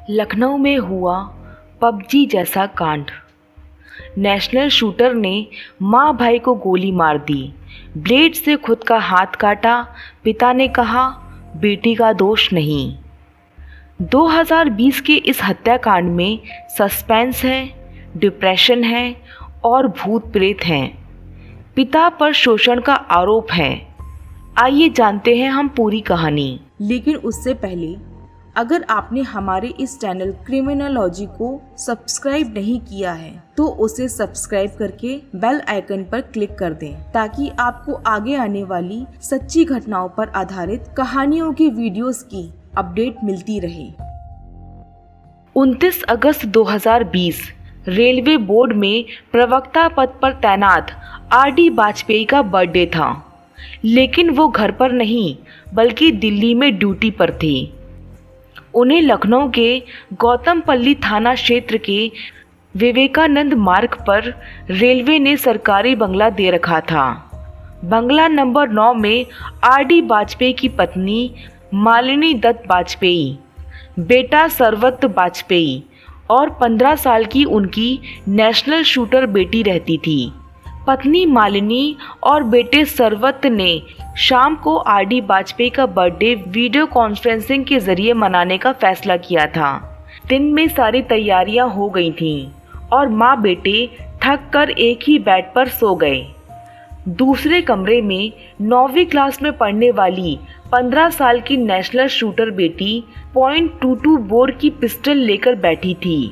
लखनऊ में हुआ पबजी जैसा कांड। नेशनल शूटर ने माँ भाई को गोली मार दी, ब्लेड से खुद का हाथ काटा। पिता ने कहा बेटी का दोष नहीं। 2020 के इस हत्याकांड में सस्पेंस है, डिप्रेशन है और भूत प्रेत हैं। पिता पर शोषण का आरोप है। आइए जानते हैं हम पूरी कहानी। लेकिन उससे पहले अगर आपने हमारे इस चैनल क्रिमिनोलॉजी को सब्सक्राइब नहीं किया है तो उसे सब्सक्राइब करके बेल आइकन पर क्लिक कर दें ताकि आपको आगे आने वाली सच्ची घटनाओं पर आधारित कहानियों की वीडियोस की अपडेट मिलती रहे। 29 अगस्त 2020 रेलवे बोर्ड में प्रवक्ता पद पर तैनात आर.डी. वाजपेयी का बर्थडे था, लेकिन वो घर पर नहीं बल्कि दिल्ली में ड्यूटी पर थे। उन्हें लखनऊ के गौतमपल्ली थाना क्षेत्र के विवेकानंद मार्ग पर रेलवे ने सरकारी बंगला दे रखा था। बंगला नंबर 9 में आर.डी. वाजपेयी की पत्नी मालिनी दत्त वाजपेयी, बेटा सरवत वाजपेयी और 15 साल की उनकी नेशनल शूटर बेटी रहती थी। पत्नी मालिनी और बेटे सरवत ने शाम को आर.डी. वाजपेयी का बर्थडे वीडियो कॉन्फ्रेंसिंग के जरिए मनाने का फैसला किया था। दिन में सारी तैयारियां हो गई थीं और माँ बेटे थक कर एक ही बेड पर सो गए। दूसरे कमरे में 9वीं क्लास में पढ़ने वाली 15 साल की नेशनल शूटर बेटी .22 बोर की पिस्टल लेकर बैठी थी।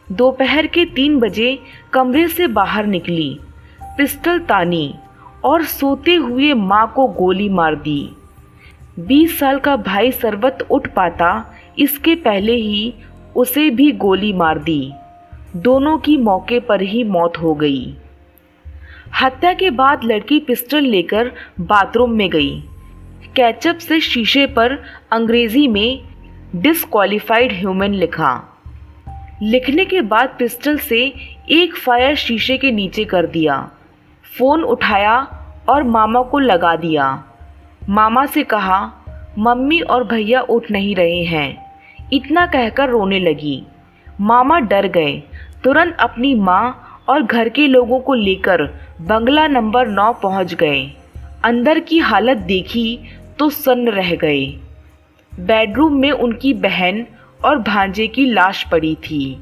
दोपहर के 3 बजे कमरे से बाहर निकली, पिस्टल तानी और सोते हुए माँ को गोली मार दी। 20 साल का भाई सरवत उठ पाता इसके पहले ही उसे भी गोली मार दी। दोनों की मौके पर ही मौत हो गई। हत्या के बाद लड़की पिस्टल लेकर बाथरूम में गई। केचप से शीशे पर अंग्रेजी में डिसक्वालिफाइड ह्यूमन लिखा। लिखने के बाद पिस्टल से एक फायर शीशे के नीचे कर दिया। फ़ोन उठाया और मामा को लगा दिया। मामा से कहा मम्मी और भैया उठ नहीं रहे हैं। इतना कहकर रोने लगी। मामा डर गए, तुरंत अपनी माँ और घर के लोगों को लेकर बंगला नंबर 9 पहुँच गए। अंदर की हालत देखी तो सन्न रह गए। बेडरूम में उनकी बहन और भांजे की लाश पड़ी थी।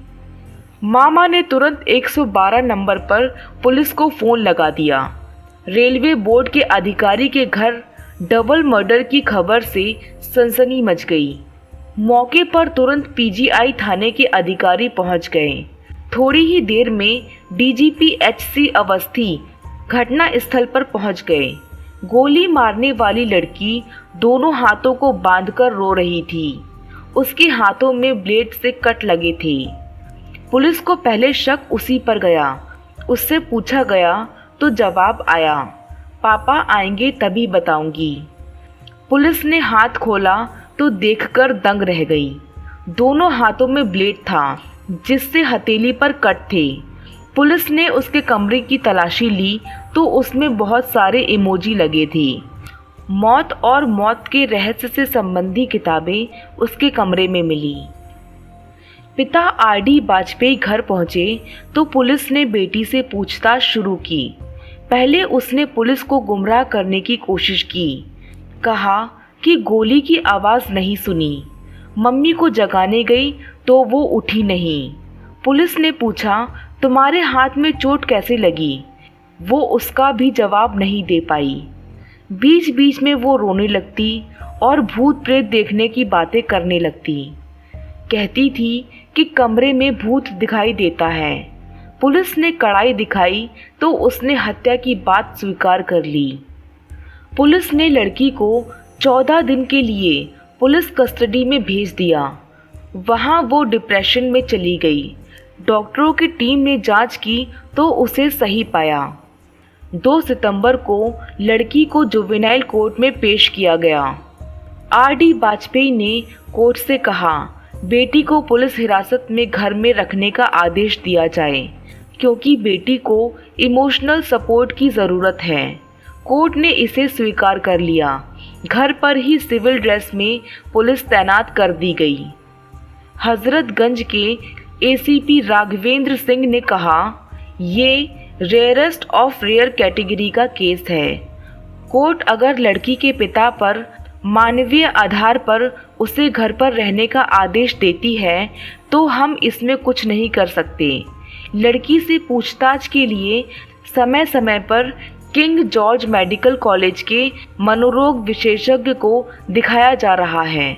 मामा ने तुरंत 112 नंबर पर पुलिस को फ़ोन लगा दिया। रेलवे बोर्ड के अधिकारी के घर डबल मर्डर की खबर से सनसनी मच गई। मौके पर तुरंत पीजीआई थाने के अधिकारी पहुंच गए। थोड़ी ही देर में डीजीपी एच.सी. अवस्थी घटना स्थल पर पहुंच गए। गोली मारने वाली लड़की दोनों हाथों को बांधकर रो रही थी। उसके हाथों में ब्लेड से कट लगे थे। पुलिस को पहले शक उसी पर गया। उससे पूछा गया तो जवाब आया, पापा आएंगे तभी बताऊंगी। पुलिस ने हाथ खोला तो देखकर दंग रह गई। दोनों हाथों में ब्लेड था जिससे हथेली पर कट थे। पुलिस ने उसके कमरे की तलाशी ली तो उसमें बहुत सारे इमोजी लगे थे। मौत और मौत के रहस्य से संबंधी किताबें उसके कमरे में मिली। पिता आर.डी. वाजपेयी घर पहुंचे तो पुलिस ने बेटी से पूछताछ शुरू की। पहले उसने पुलिस को गुमराह करने की कोशिश की। कहा कि गोली की आवाज़ नहीं सुनी। मम्मी को जगाने गई तो वो उठी नहीं। पुलिस ने पूछा तुम्हारे हाथ में चोट कैसे लगी? वो उसका भी जवाब नहीं दे पाई। बीच बीच में वो रोने लगती और भूत प्रेत देखने की बातें करने लगती। कहती थी कि कमरे में भूत दिखाई देता है। पुलिस ने कड़ाई दिखाई तो उसने हत्या की बात स्वीकार कर ली। पुलिस ने लड़की को 14 दिन के लिए पुलिस कस्टडी में भेज दिया। वहाँ वो डिप्रेशन में चली गई। डॉक्टरों की टीम ने जांच की तो उसे सही पाया। 2 सितंबर को लड़की को जुवेनाइल कोर्ट में पेश किया गया। आर.डी. वाजपेयी ने कोर्ट से कहा बेटी को पुलिस हिरासत में घर में रखने का आदेश दिया जाए क्योंकि बेटी को इमोशनल सपोर्ट की ज़रूरत है। कोर्ट ने इसे स्वीकार कर लिया। घर पर ही सिविल ड्रेस में पुलिस तैनात कर दी गई। हजरतगंज के एसीपी राघवेंद्र सिंह ने कहा, ये रेयरेस्ट ऑफ रेयर कैटेगरी का केस है। कोर्ट अगर लड़की के पिता पर मानवीय आधार पर उसे घर पर रहने का आदेश देती है तो हम इसमें कुछ नहीं कर सकते। लड़की से पूछताछ के लिए समय समय पर किंग जॉर्ज मेडिकल कॉलेज के मनोरोग विशेषज्ञ को दिखाया जा रहा है।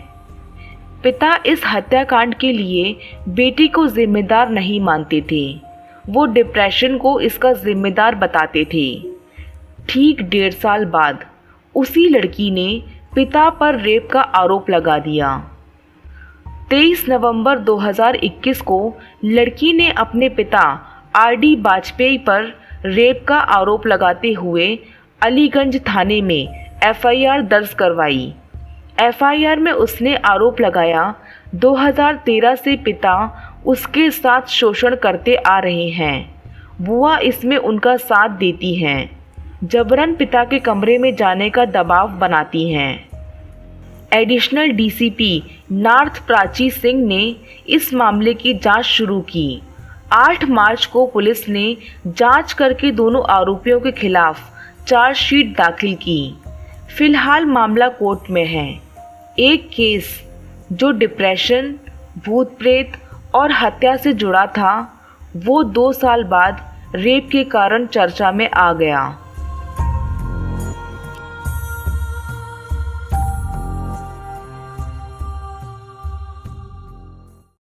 पिता इस हत्याकांड के लिए बेटी को जिम्मेदार नहीं मानते थे। वो डिप्रेशन को इसका जिम्मेदार बताते थे। ठीक 1.5 साल बाद उसी लड़की ने पिता पर रेप का आरोप लगा दिया। 23 नवंबर 2021 को लड़की ने अपने पिता आरडी वाजपेयी पर रेप का आरोप लगाते हुए अलीगंज थाने में एफआईआर दर्ज करवाई। एफआईआर में उसने आरोप लगाया 2013 से पिता उसके साथ शोषण करते आ रहे हैं। बुआ इसमें उनका साथ देती हैं, जबरन पिता के कमरे में जाने का दबाव बनाती हैं। Additional DCP north Prachi Singh ने इस मामले की जांच शुरू की। 8 मार्च को पुलिस ने जांच करके दोनों आरोपियों के खिलाफ चार्जशीट दाखिल की। फिलहाल मामला कोर्ट में है। एक केस जो डिप्रेशन, भूत प्रेत और हत्या से जुड़ा था, वो 2 साल बाद रेप के कारण चर्चा में आ गया।